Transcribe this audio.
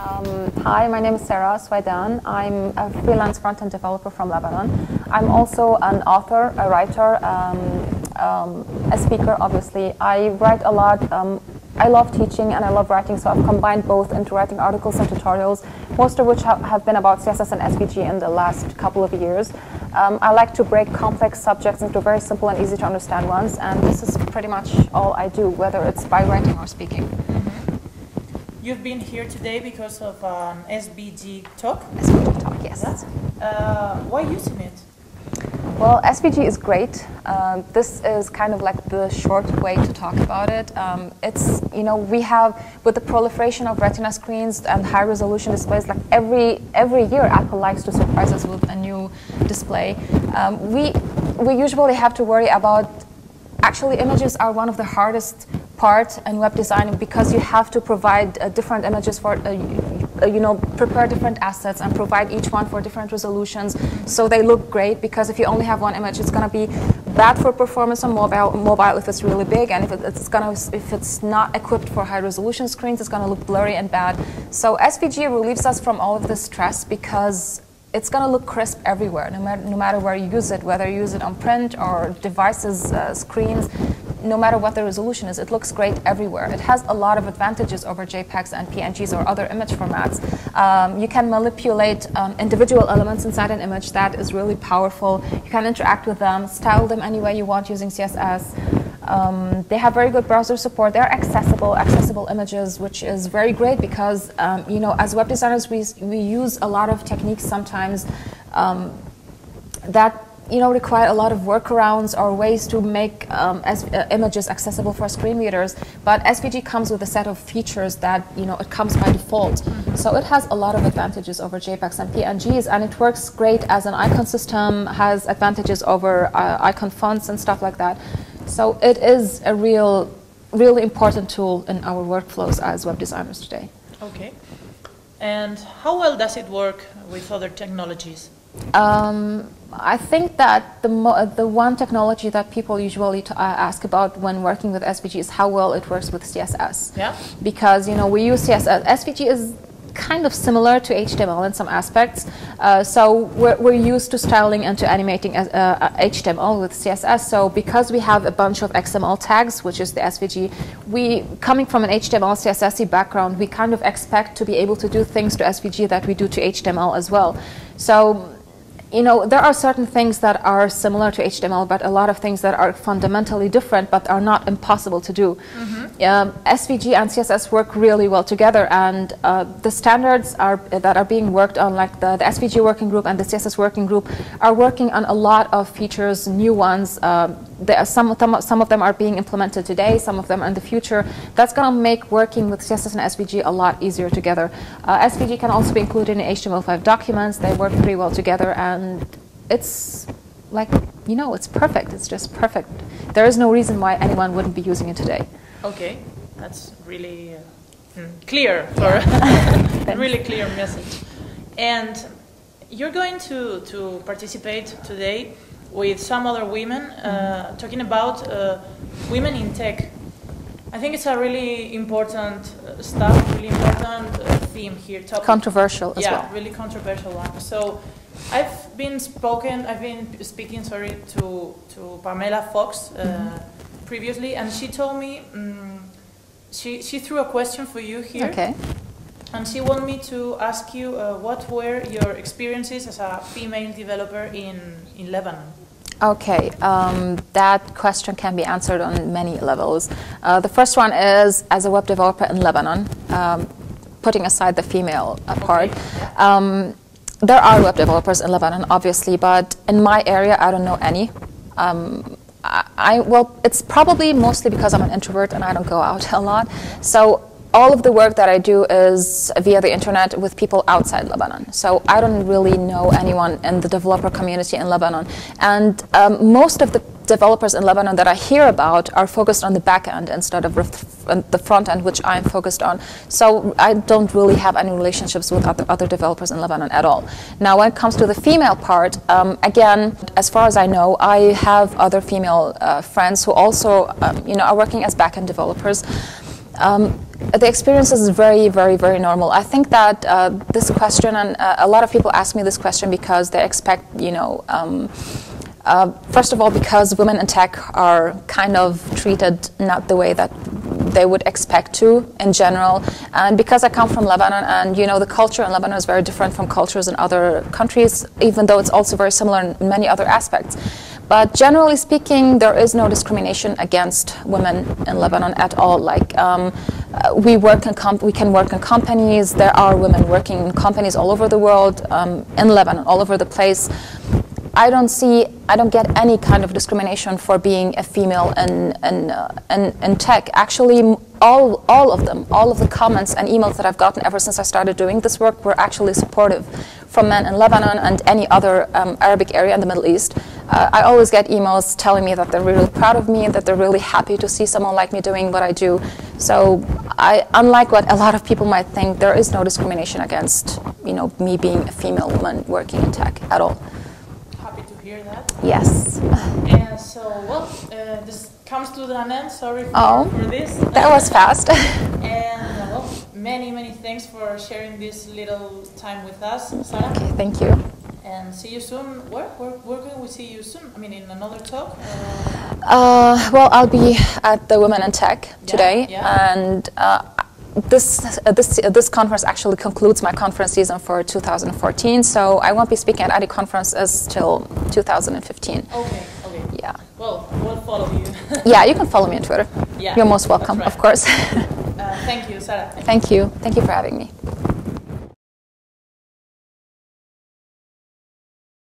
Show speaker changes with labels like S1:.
S1: Hi, my name is Sara Souedain. I'm a freelance front-end developer from Lebanon. I'm also an author, a writer, a speaker, obviously. I write a lot. I love teaching and I love writing, so I've combined both into writing articles and tutorials, most of which have been about CSS and SVG in the last couple of years. I like to break complex subjects into very simple and easy to understand ones, and this is pretty much all I do, whether it's by writing or speaking.
S2: You've been here today because of an SVG talk?
S1: SVG talk, yes.
S2: Yeah. Why using it?
S1: Well, SVG is great. This is kind of like the short way to talk about it. It's, you know, we have, with the proliferation of retina screens and high resolution displays, like every year Apple likes to surprise us with a new display. We usually have to worry about, actually images are one of the hardest part in web design because you have to provide different images for, you know, prepare different assets and provide each one for different resolutions so they look great, because if you only have one image, it's going to be bad for performance on mobile if it's really big, and if it's not equipped for high resolution screens, it's going to look blurry and bad. So SVG relieves us from all of this stress because it's going to look crisp everywhere, no matter where you use it, whether you use it on print or devices, screens. No matter what the resolution is, it looks great everywhere. It has a lot of advantages over JPEGs and PNGs or other image formats. You can manipulate individual elements inside an image. That is really powerful. You can interact with them, style them any way you want using CSS. They have very good browser support. They're accessible images, which is very great because, you know, as web designers, we use a lot of techniques sometimes that, you know, require a lot of workarounds or ways to make images accessible for screen readers. But SVG comes with a set of features that, you know, it comes by default. So it has a lot of advantages over JPEGs and PNGs, and it works great as an icon system, has advantages over icon fonts and stuff like that. So it is a really important tool in our workflows as web designers today.
S2: Okay. And how well does it work with other technologies?
S1: I think that the one technology that people usually ask about when working with SVG is how well it works with CSS. Yeah. Because, you know, we use CSS. SVG is kind of similar to HTML in some aspects. So we're used to styling and to animating HTML with CSS. So because we have a bunch of XML tags, which is the SVG, coming from an HTML CSS background, we kind of expect to be able to do things to SVG that we do to HTML as well. So, you know, there are certain things that are similar to HTML, but a lot of things that are fundamentally different, but are not impossible to do. SVG and CSS work really well together, and the standards that are being worked on, like the SVG working group and the CSS working group, are working on a lot of features, new ones. Some of them are being implemented today, some of them in the future. That's going to make working with CSS and SVG a lot easier together. SVG can also be included in HTML5 documents. They work pretty well together, and it's like, you know, it's perfect. It's just perfect. There is no reason why anyone wouldn't be using it today.
S2: Okay, that's really clear, for a really clear message. And you're going to participate today with some other women talking about women in tech. I think it's a really important really important theme here. Topic.
S1: Controversial as well.
S2: Yeah, really controversial one. So I've been speaking, sorry, to Pamela Fox previously, and she told me she threw a question for you here.
S1: Okay.
S2: And she wanted me to ask you what were your experiences as a female developer in Lebanon?
S1: Okay, that question can be answered on many levels. The first one is, as a web developer in Lebanon, putting aside the female part. Okay. There are web developers in Lebanon, obviously, but in my area, I don't know any. Well, it's probably mostly because I'm an introvert and I don't go out a lot. So all of the work that I do is via the internet with people outside Lebanon. So I don't really know anyone in the developer community in Lebanon. And most of the developers in Lebanon that I hear about are focused on the back end instead of the front end, which I'm focused on. So I don't really have any relationships with other developers in Lebanon at all. Now, when it comes to the female part, again, as far as I know, I have other female friends who also, you know, are working as back end developers. The experience is very, very, very normal. I think that this question, and a lot of people ask me this question because they expect, first of all, because women in tech are kind of treated not the way that they would expect to in general, and because I come from Lebanon, and the culture in Lebanon is very different from cultures in other countries, even though it's also very similar in many other aspects. But generally speaking, there is no discrimination against women in Lebanon at all. Like we can work in companies. There are women working in companies all over the world, in Lebanon, all over the place. I don't get any kind of discrimination for being a female in tech. Actually, all of the comments and emails that I've gotten ever since I started doing this work were actually supportive from men in Lebanon and any other Arabic area in the Middle East. I always get emails telling me that they're really proud of me and that they're really happy to see someone like me doing what I do. So unlike what a lot of people might think, there is no discrimination against me being a female woman working in tech at all.
S2: Hear that?
S1: Yes.
S2: And so, this comes to an end. Sorry for this.
S1: That was fast.
S2: And many thanks for sharing this little time with us, Sara.
S1: Okay, thank you.
S2: And see you soon. Where can we see you soon? I mean, in another talk?
S1: Well, I'll be at the Women in Tech today, and this conference actually concludes my conference season for 2014, so I won't be speaking at any conferences till 2015.
S2: Okay.
S1: Yeah.
S2: Well, we'll follow you.
S1: Yeah, you can follow me on Twitter.
S2: Yeah,
S1: you're most welcome,
S2: right.
S1: of course.
S2: Thank you, Sara.
S1: Thank you for having me.